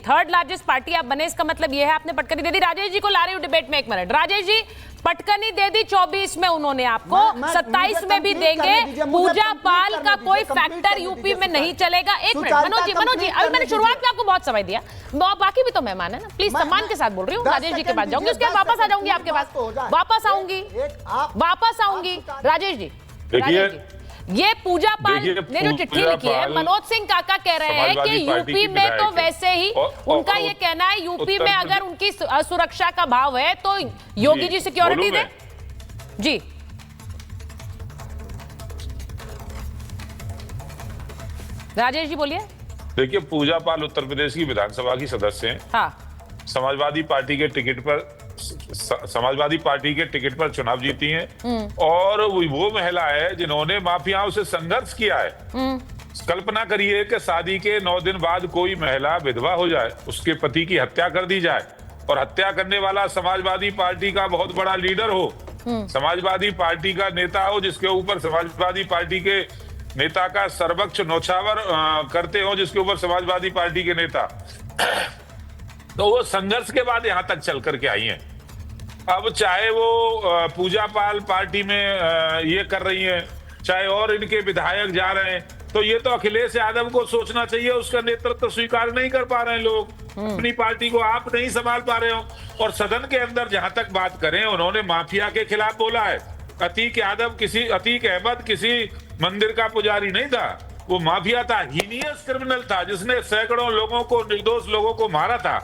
Third largest party आप बने, इसका मतलब ये है आपने पटकनी दे दी। राजेश जी को ला रही हूँ डिबेट में, एक मिनट। राजेश जी, पटकनी दे दी 24 में उन्होंने आपको, 27 में भी देंगे। पूजा पाल का कोई फैक्टर यूपी में नहीं चलेगा। एक मिनट मनोज जी, अभी मैंने शुरुआत में आपको बहुत समय दिया, बाकी भी तो मेहमान है ना, प्लीज सम्मान के साथ बोल रही हूँ। राजेश जी के पास जाऊंगी, उसके बाद वापस आ जाऊंगी आपके पास, वापस आऊंगी। राजेश जी, ये पूजा पाल ने जो चिट्ठी लिखी है, मनोज सिंह काका कह रहे हैं कि यूपी में तो वैसे ही उनका ये कहना है, यूपी में अगर उनकी सुरक्षा का भाव है तो योगी जी सिक्योरिटी दे। जी राजेश जी बोलिए। देखिए, पूजा पाल उत्तर प्रदेश की विधानसभा की सदस्य हैं। हाँ। समाजवादी पार्टी के टिकट पर चुनाव जीती हैं और वो महिला है जिन्होंने माफियाओं से संघर्ष किया है। कल्पना करिए कि शादी के 9 दिन बाद कोई महिला विधवा हो जाए, उसके पति की हत्या कर दी जाए और हत्या करने वाला समाजवादी पार्टी का बहुत बड़ा लीडर हो, समाजवादी पार्टी का नेता हो, जिसके ऊपर समाजवादी पार्टी के नेता का सर्वोच्च नौछावर करते हो, जिसके ऊपर समाजवादी पार्टी के नेता तो वो संघर्ष के बाद यहां तक चल करके आई हैं। अब चाहे वो पूजा पाल पार्टी में ये कर रही हैं, चाहे और इनके विधायक जा रहे हैं, तो ये तो अखिलेश यादव को सोचना चाहिए, उसका नेतृत्व स्वीकार नहीं कर पा रहे हैं लोग, अपनी पार्टी को आप नहीं संभाल पा रहे हो। और सदन के अंदर जहां तक बात करें, उन्होंने माफिया के खिलाफ बोला है। अतीक अहमद किसी मंदिर का पुजारी नहीं था, वो माफिया था, हीनियस क्रिमिनल था, जिसने सैकड़ों लोगों को, निर्दोष लोगों को मारा था,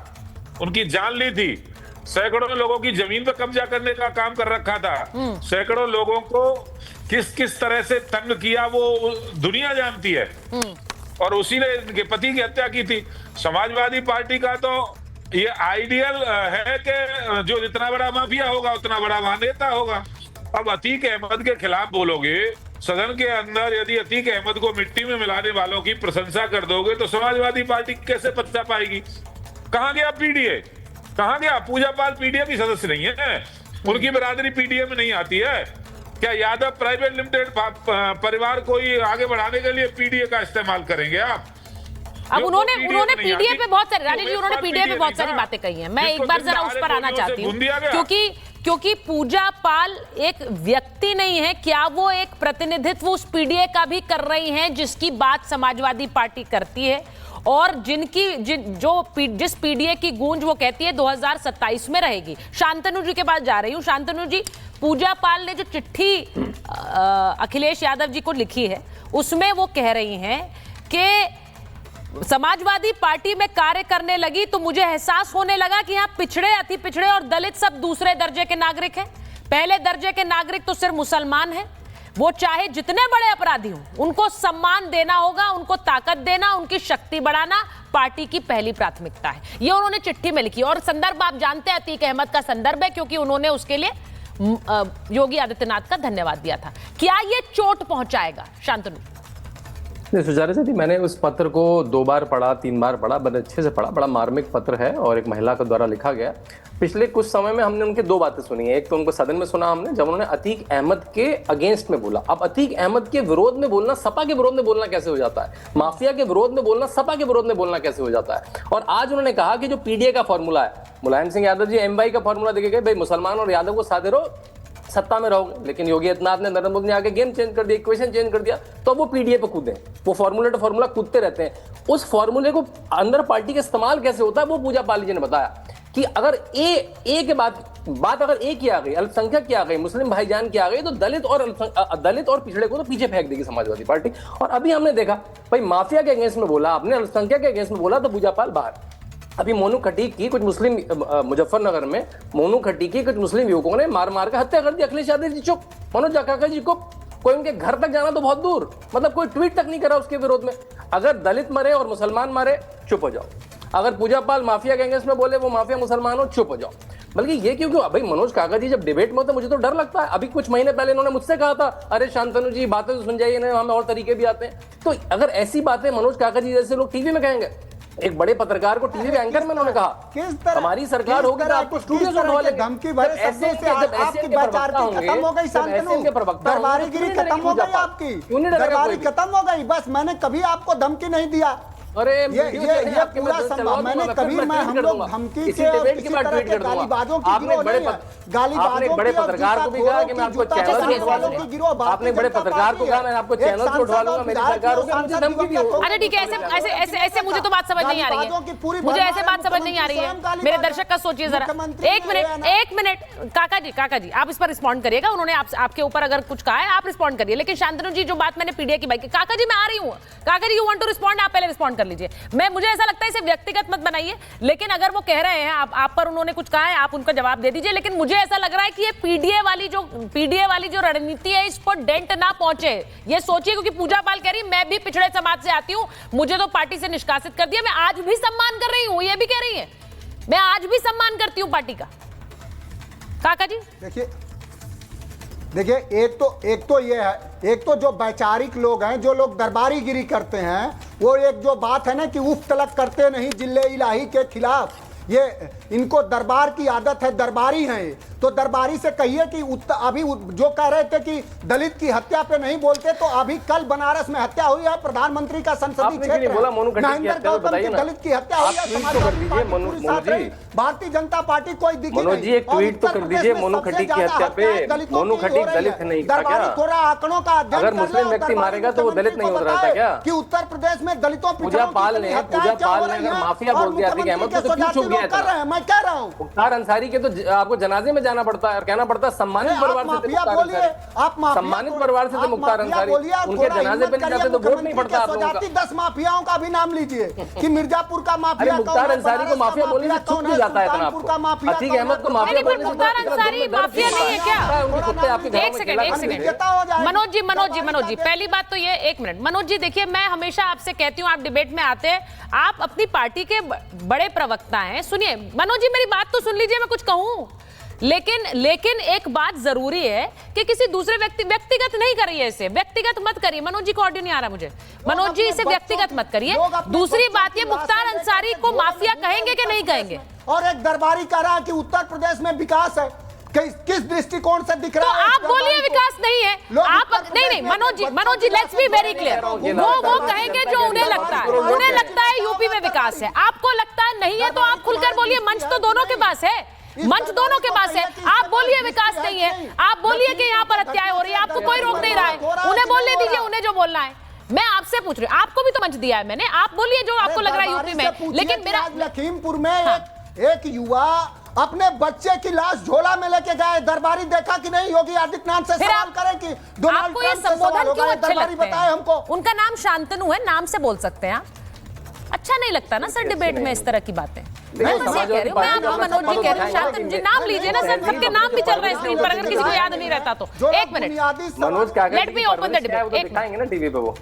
उनकी जान ली थी, सैकड़ों लोगों की जमीन पर कब्जा करने का काम कर रखा था, सैकड़ों लोगों को किस किस तरह से तंग किया वो दुनिया जानती है, और उसी ने इनके पति की हत्या की थी। समाजवादी पार्टी का तो ये आइडियल है कि जो जितना बड़ा माफिया होगा उतना बड़ा वहां नेता होगा। अब अतीक अहमद के खिलाफ बोलोगे सदन के अंदर, यदि अतीक अहमद को मिट्टी में मिलाने वालों की प्रशंसा कर दोगे तो समाजवादी पार्टी कैसे पचा पाएगी? कहां गया पीडीए? कहां गया? पूजा पाल पीडीए की सदस्य नहीं है, उनकी बिरादरी पीडीए में नहीं आती है क्या? यादव प्राइवेट लिमिटेड परिवार को ही आगे बढ़ाने के लिए पीडीए का इस्तेमाल करेंगे आप? अब उन्होंने पीडीए पे बहुत सारी, राजेश जी, उन्होंने पीडीए पे बहुत सारी बातें कही हैं। मैं एक बार जरा उस पर आना चाहती हूँ, क्योंकि पूजा पाल एक व्यक्ति नहीं है, क्या वो एक प्रतिनिधित्व उस पीडीए का भी कर रही हैं जिसकी बात समाजवादी पार्टी करती है, और जिस पीडीए की गूंज वो कहती है 2027 में रहेगी। शांतनु जी के पास जा रही हूँ। शांतनु जी, पूजा पाल ने जो चिट्ठी अखिलेश यादव जी को लिखी है, उसमें वो कह रही हैं कि समाजवादी पार्टी में कार्य करने लगी तो मुझे एहसास होने लगा कि यहाँ पिछड़े, अति पिछड़े और दलित सब दूसरे दर्जे के नागरिक हैं। पहले दर्जे के नागरिक तो सिर्फ मुसलमान हैं। वो चाहे जितने बड़े अपराधी हों, उनको सम्मान देना होगा, उनको ताकत देना, उनकी शक्ति बढ़ाना पार्टी की पहली प्राथमिकता है। ये उन्होंने चिट्ठी में लिखी, और संदर्भ आप जानते हैं अतीक अहमद का संदर्भ है, क्योंकि उन्होंने उसके लिए योगी आदित्यनाथ का धन्यवाद दिया था। क्या ये चोट पहुंचाएगा? शांतनु। सुचारू जी, मैंने उस पत्र को 2 बार पढ़ा, 3 बार पढ़ा, बड़े अच्छे से पढ़ा। बड़ा मार्मिक पत्र है और एक महिला के द्वारा लिखा गया। पिछले कुछ समय में हमने उनके 2 बातें सुनी है। एक तो उनको सदन में सुना हमने, जब उन्होंने अतीक अहमद के अगेंस्ट में बोला। अब अतीक अहमद के विरोध में बोलना सपा के विरोध में बोलना कैसे हो जाता है? माफिया के विरोध में बोलना सपा के विरोध में बोलना कैसे हो जाता है? और आज उन्होंने कहा कि जो पीडीए का फॉर्मूला है, मुलायम सिंह यादव जी एमवाई का फॉर्मूला देके गए, भाई मुसलमान और यादव को साथ रहो, सत्ता में रहोगे। लेकिन योगी आदित्यनाथ ने, नरेंद्र मोदी ने आके गेम चेंज कर दिया, इक्वेशन चेंज कर दिया, तो वो पीडीए पे कूदे। वो फॉर्मूला टू फॉर्मूला कूदते रहते हैं। उस फॉर्मूले को अंदर पार्टी का इस्तेमाल कैसे होता है, वो पूजा पाल जी ने बताया कि अगर ए के बात अगर ए की आ गई, अल्पसंख्यक की आ गई, मुस्लिम भाईजान की आ गई, तो दलित और पिछड़े को तो पीछे फेंक देगी समाजवादी पार्टी। और अभी हमने देखा, भाई माफिया के अगेंस्ट में बोला आपने, अल्पसंख्यक के अगेंस्ट में बोला, तो पूजा पाल बाहर। अभी मोनू खटीक की कुछ मुस्लिम, मुजफ्फरनगर में मोनू खटीक की कुछ मुस्लिम युवकों ने मार के हत्या कर दी। अखिलेश यादव जी चुप, मनोज काका जी चुप, कोई उनके घर तक जाना तो बहुत दूर, मतलब कोई ट्वीट तक नहीं करा उसके विरोध में। अगर दलित मरे और मुसलमान मारे, चुप हो जाओ। अगर पूजा पाल माफिया के अगेंस्ट में बोले वो माफिया मुसलमान हो, चुप हो जाओ। बल्कि ये क्यों भाई मनोज काका जी जब डिबेट में होते मुझे तो डर लगता है। अभी कुछ महीने पहले इन्होंने मुझसे कहा था, अरे शांतनु जी बातें तो सुन जाइए ना, हमें और तरीके भी आते हैं। तो अगर ऐसी बातें मनोज काका जी जैसे लोग टीवी में कहेंगे, एक बड़े पत्रकार को टीवी एंकर में उन्होंने कहा हमारी सरकार होगी तो आपको स्टूडियो से उठवा लेंगे। धमकी भरे शब्दों से आपकी वाचारती खत्म हो गई। शांतनु, दरबारीगिरी खत्म हो गई आपकी, दरबारी खत्म हो गई। बस मैंने कभी आपको धमकी नहीं दिया, अरे ये पूरा संभव। मैंने कबीर में हम लोग धमकी के और किसी तरह के गालीबाजों की गिरोह नहीं है। गालीबाजों बड़े पत्रकार को भी कहा कि मैं आपको चैनल वालों की गिरोह, आपने बड़े पत्रकार को कहा मैं आपको चैनल से उठवा लूंगा, मेरी सरकार होगी, मुझे धमकी दी हो। अरे ठीक है, ऐसे ऐसे ऐसे मुझे तो बात समझ नहीं आ रही है, मुझे ऐसे बात समझ नहीं आ रही है। मेरे दर्शक का सोचिए जरा, एक मिनट काका जी आप इस पर रिस्पॉन्ड करिएगा। उन्होंने आपके ऊपर अगर कुछ कहा है आप रिस्पॉन्ड करिए, लेकिन शांतनु जी जो बात मैंने पीडीए की बात की, काका जी मैं आ रही हूँ, काका जी यू वांट टू रिस्पॉन्ड, आप पहले रिस्पॉन्ड कर लीजिए। मुझे ऐसा लगता है इसे व्यक्तिगत मत बनाइए, लेकिन अगर वो कह रहे हैं आप पर उन्होंने कुछ कहा है आप उनका जवाब दे दीजिए। लेकिन मुझे ऐसा लग रहा है कि ये पीडीए वाली जो रणनीति है इस पर डेंट ना पहुंचे, ये सोचिए। क्योंकि पूजा पाल कह रही मैं भी पिछड़े समाज से आती हूं, मुझे तो पार्टी से निष्कासित कर दिया, मैं आज भी सम्मान कर रही हूं, ये भी कह रही है मैं आज भी सम्मान करती हूं पार्टी का। काका जी देखिए एक तो ये है, एक तो जो वैचारिक लोग हैं, जो लोग दरबारीगिरी करते हैं, वो एक जो बात है ना कि उफ तलक करते नहीं जिले इलाही के खिलाफ, ये इनको दरबार की आदत है, दरबारी हैं। तो दरबारी से कहिए कि अभी जो कह रहे थे कि दलित की हत्या पे नहीं बोलते, तो अभी कल बनारस में हत्या हुई है, प्रधानमंत्री का संसदीय क्षेत्र महेंद्र गौतम की दलित की हत्या हुई है। भारतीय जनता पार्टी कोई दिखी नहीं। एक ट्वीट तो कर दीजिए मोनू खट्टी की हत्या पे। मोनू खट्टी दलित नहीं था क्या? थोड़ा आंकड़ों का अगर मुस्लिम व्यक्ति मारेगा तो वो दलित नहीं हो रहा था क्या? कि उत्तर प्रदेश में दलितों पूजा पाल ने अगर माफिया बोल दिया अहमद को तो क्यों चुप गया था? मैं कह रहा हूँ मुख्तार अंसारी के तो आपको जनाजे में जाना पड़ता है और कहना पड़ता है सम्मानित परिवार से सम्मानित परिवार से थे मुख्तार अंसारी, उनके जनाजे पे नहीं जाते तो वोट नहीं पड़ता आप लोगों का। 10 माफियाओं का भी नाम लीजिए कि मिर्जापुर का माफिया, मुख्तार अंसारी को माफिया बोलने से चुप क्यों जाता है इतना आपको? अतीक अहमद को माफिया बोलने से मुख्तार अंसारी माफिया नहीं है क्या? एक सेकंड मनोज जी पहली बात तो ये, एक मिनट मनोज जी, देखिए मैं हमेशा आपसे कहती हूँ, आप डिबेट में आते हैं, आप अपनी पार्टी के बड़े प्रवक्ता हैं। सुनिए मनोज जी मेरी बात तो सुन लीजिए, मैं कुछ कहूं, लेकिन एक बात जरूरी है कि किसी दूसरे व्यक्तिगत नहीं करिए, इसे व्यक्तिगत मत करिए। मनोज जी को ऑडियो नहीं आ रहा मुझे, मनोज जी इसे व्यक्तिगत मत करिए। दूसरी बात ये, मुख्तार अंसारी को माफिया कहेंगे कि नहीं कहेंगे? और एक दरबारी कह रहा है कि उत्तर प्रदेश में विकास है, किस दृष्टिकोण से दिख रहा है? तो आप बोलिए विकास नहीं है, आप नहीं Manoj ji let's be very clear, वो कहेंगे जो उन्हें लगता है यूपी में विकास है, आपको लगता है नहीं है, तो आप खुलकर बोलिए, मंच तो दोनों के पास है, मंच दोनों के पास है। आप बोलिए विकास नहीं है, आप बोलिए कि यहाँ पर हत्याएं हो रही है, आपको कोई रोक नहीं रहा है, उन्हें बोलने दीजिए, उन्हें जो बोलना है। मैं आपसे पूछ रही हूँ, आपको भी तो मंच दिया है मैंने, आप बोलिए जो आपको लग रहा है यूपी में। लेकिन मेरा लखीमपुर में एक युवा अपने बच्चे की लाश झोला में लेके गए, दरबारी देखा कि नहीं? योगी आदित्यनाथ से सवाल करें कि आपको ये संबोधन क्यों अच्छे लगते हैं? हमको उनका नाम शांतनु है, नाम से बोल सकते हैं आप, अच्छा नहीं लगता ना सर डिबेट में इस तरह की बातें? मैं बस ये कह रही हूँ, मैं आपको मनोज जी कह रही हूँ, शांतनु जी नाम लीजिए ना सर, सबके नाम भी चल रहे हैं स्क्रीन पर, अगर किसी को याद नहीं रहता तो। एक मिनट मनोज क्या let me open the debate, दिखाएंगे ना टीवी पे वो।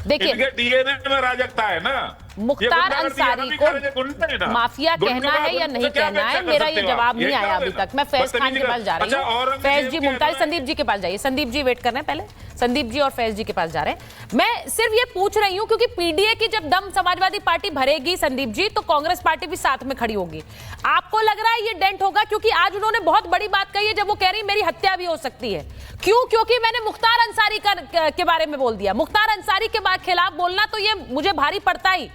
देखिए डीएनए में राजकता है ना, मुख्तार अंसारी को माफिया कहना है या नहीं कहना है, मेरा ये जवाब नहीं आया अभी तक। मैं फैज खान के पास जा रही हूँ, फैज जी मुमताज, संदीप जी के पास जाइए, संदीप जी वेट कर रहे हैं, पहले संदीप जी और फैज जी के पास जा रहे हैं। मैं सिर्फ ये पूछ रही हूँ क्योंकि पीडीए की जब दम समाजवादी पार्टी भरेगी संदीप जी, तो कांग्रेस पार्टी भी साथ में खड़ी होगी। आपको लग रहा है ये डेंट होगा? क्योंकि आज उन्होंने बहुत बड़ी बात कही है जब वो कह रही मेरी हत्या भी हो सकती है। क्यों? क्योंकि मैंने मुख्तार अंसारी के बारे में बोल दिया। मुख्तार अंसारी के खिलाफ बोलना तो ये मुझे भारी पड़ता ही।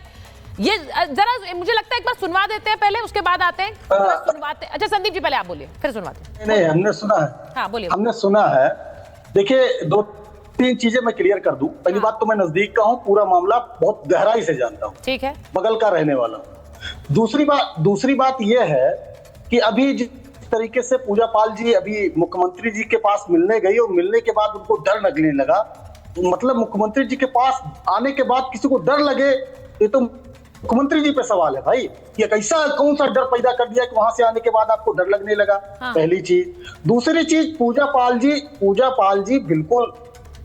ये जरा मुझे लगता है एक बार सुनवा देते हैं पहले, उसके बाद आते हैं सुनवाते। अच्छा संदीप जी पहले आप बोलिए, फिर सुनवाते। नहीं हमने सुना है। हाँ बोलिए। हमने सुना है। देखिए 2-3 चीजें मैं क्लियर कर दूं। पहली बात तो मैं नजदीक का हूं, पूरा मामला बहुत गहराई से जानता हूं, ठीक है, बगल का रहने वाला। दूसरी बात यह है कि अभी जिस तरीके से पूजा पाल जी अभी मुख्यमंत्री जी के पास मिलने गई और मिलने के बाद उनको डर लगने लगा, मतलब मुख्यमंत्री जी के पास आने के बाद किसी को डर लगे, ये तो मुख्यमंत्री जी पे सवाल है भाई। ये कैसा कौन सा डर पैदा कर दिया कि वहां से आने के बाद आपको डर लगने लगा? हाँ। पहली चीज। दूसरी चीज, पूजा पाल जी बिल्कुल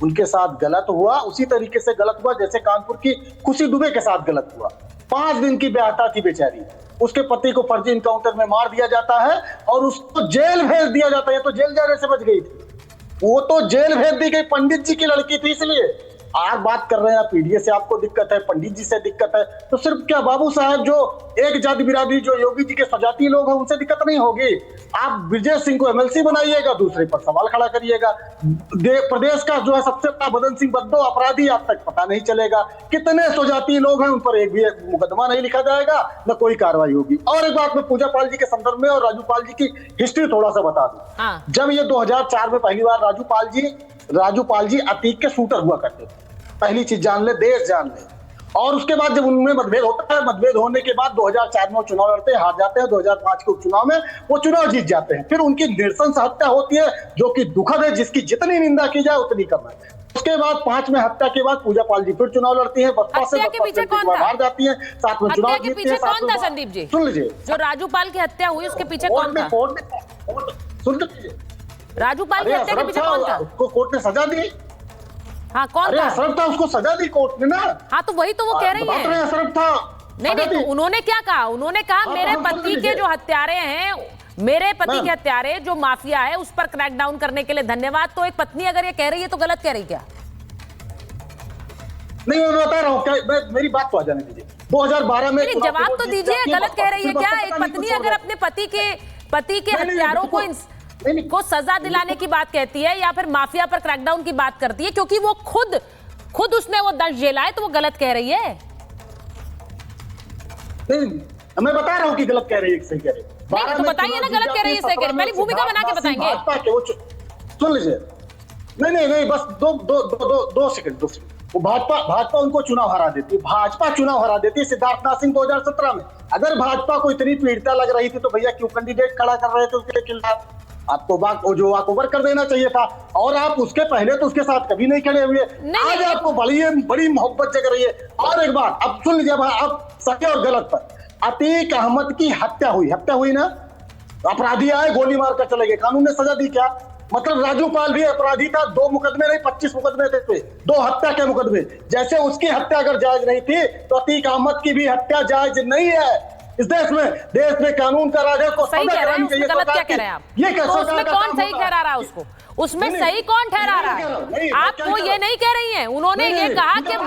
उनके साथ गलत हुआ, उसी तरीके से गलत हुआ जैसे कानपुर की खुशी दुबे के साथ गलत हुआ। 5 दिन की बेहता थी बेचारी, उसके पति को फर्जी इनकाउंटर में मार दिया जाता है और उसको जेल भेज दिया जाता है। तो जेल जाने से बच गई थी, वो तो जेल भेज दी गई, पंडित जी की लड़की थी इसलिए। आप बात कर रहे हैं पीडीए से आपको दिक्कत है, पंडित जी से दिक्कत है, तो सिर्फ क्या बाबू साहब जो एक जाति बिरादरी जो योगी जी के सजाती लोग हैं उनसे दिक्कत नहीं होगी? आप ब्रजेश सिंह को एमएलसी बनाइएगा, दूसरे पर सवाल खड़ा करिएगा। प्रदेश का जो है सबसे बड़ा मदन सिंह बद्दो अपराधी आज तक पता नहीं चलेगा। कितने स्वजातीय लोग हैं उन पर एक भी मुकदमा नहीं लिखा जाएगा, न कोई कार्रवाई होगी। और एक बात मैं पूजा पाल जी के संदर्भ में और राजू पाल जी की हिस्ट्री थोड़ा सा बता दूं। जब ये 2004 में पहली बार राजू पाल जी अतीक के शूटर हुआ करते थे, पहली चीज जान ले, देश जान ले। और उसके बाद जब उनमें मतभेद होता है, मतभेद होने के बाद 2004 में वो चुनाव लड़ते हैं, हार जाते हैं। 2005 के उपचुनाव में वो चुनाव जीत जाते हैं। फिर उनकी नृशंस हत्या होती है जो कि दुखद है, जिसकी जितनी निंदा की जाए उतनी कम है। उसके बाद 5 में हत्या के बाद पूजा पाल जी फिर चुनाव लड़ती है, बसपा से हार जाती है, 7 में चुनाव जीतती है। कौन था संदीप जी? सुन लीजिए, जो राजू पाल की हत्या हुई उसके पीछे कौन था? सुन लीजिए, राजू पाल की हत्या के पीछे कौन था? उसको कोर्ट ने सजा दी। हाँ, कौन था? अशरफ था, उसको सजा दी कोर्ट ने ना। हाँ, तो वही तो वो कह रही है। अशरफ था। नहीं, तो उन्होंने क्या कहा? उन्होंने कहा मेरे पति के जो हत्यारे हैं, मेरे पति के हत्यारे जो माफिया है उस पर क्रैकडाउन करने के लिए धन्यवाद। तो एक पत्नी अगर ये कह रही है तो गलत कह रही क्या? नहीं, मैं बता रहा हूँ, मेरी बात तो आ जाने दीजिए। 2012 में जवाब तो दीजिए, गलत कह रही है क्या? एक पत्नी अगर अपने पति के हत्यारों को सजा दिलाने की बात कहती है या फिर माफिया पर क्रैकडाउन की बात करती है क्योंकि वो खुद उसने वो दंड झेला है, तो वो गलत कह रही है? नहीं, मैं बता रहा हूँ कि गलत कह रही है, सही कह रही है। नहीं, तो बताइए ना, गलत कह रही है सही कह रही है? पहले भूमिका बना के बताएंगे। सुन लीजिए, नहीं, बस दो सेकंड। वो भाजपा उनको चुनाव हरा देती है, भाजपा चुनाव हरा देती है सिद्धार्थनाथ सिंह 2017 में। अगर भाजपा को इतनी पीड़िता लग रही थी तो भैया क्यों कैंडिडेट खड़ा कर रहे थे उसके खिलाफ? आपको वॉकओवर कर देना चाहिए था। और आप उसके पहले तो उसके साथ कभी नहीं खड़े हुए। आज आपको बड़ी मोहब्बत जग रही है। और एक बात अब सुन लीजिए, अब सही और गलत पर। अतीक अहमद की हत्या हुई ना, अपराधी आए, गोली मारकर चले गए, कानून ने सजा दी क्या? मतलब राजू पाल भी अपराधी था, 2 मुकदमे नहीं 25 मुकदमे थे, 2 हत्या के मुकदमे। जैसे उसकी हत्या अगर जायज नहीं थी तो अतीक अहमद की भी हत्या जायज नहीं है। इस देश में कानून का राज है, को सही कह रहे हैं, उसमें गलत क्या कह रहे हैं आप? ये तो उसमें कौन सही ठहरा रहा है उसको? उसमें सही कौन ठहरा रहा है? आप वो ये नहीं कह रही हैं। उन्होंने ये कहा कि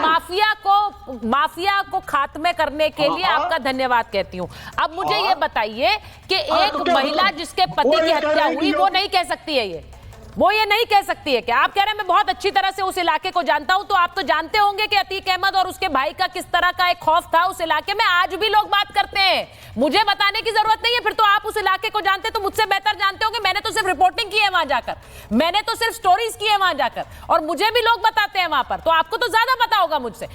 माफिया को खात्मे करने के लिए आपका धन्यवाद कहती हूँ। अब मुझे ये बताइए कि एक महिला जिसके पति की हत्या हुई वो नहीं कह सकती है वो ये नहीं कह सकती है क्या? आप कह रहे हैं मैं बहुत अच्छी तरह से उस इलाके को जानता हूं, तो आप तो जानते होंगे कि अतीक अहमद और उसके भाई का किस तरह का एक खौफ था उस इलाके में। आज भी लोग बात करते हैं, मुझे बताने की जरूरत नहीं है। फिर तो आप उस इलाके को जानते तो मुझसे बेहतर जानते होंगे। मैंने तो सिर्फ रिपोर्टिंग की है वहां जाकर, मैंने तो सिर्फ स्टोरीज की है वहां जाकर, और मुझे भी लोग बताते हैं वहां पर, तो आपको तो ज्यादा पता होगा मुझसे।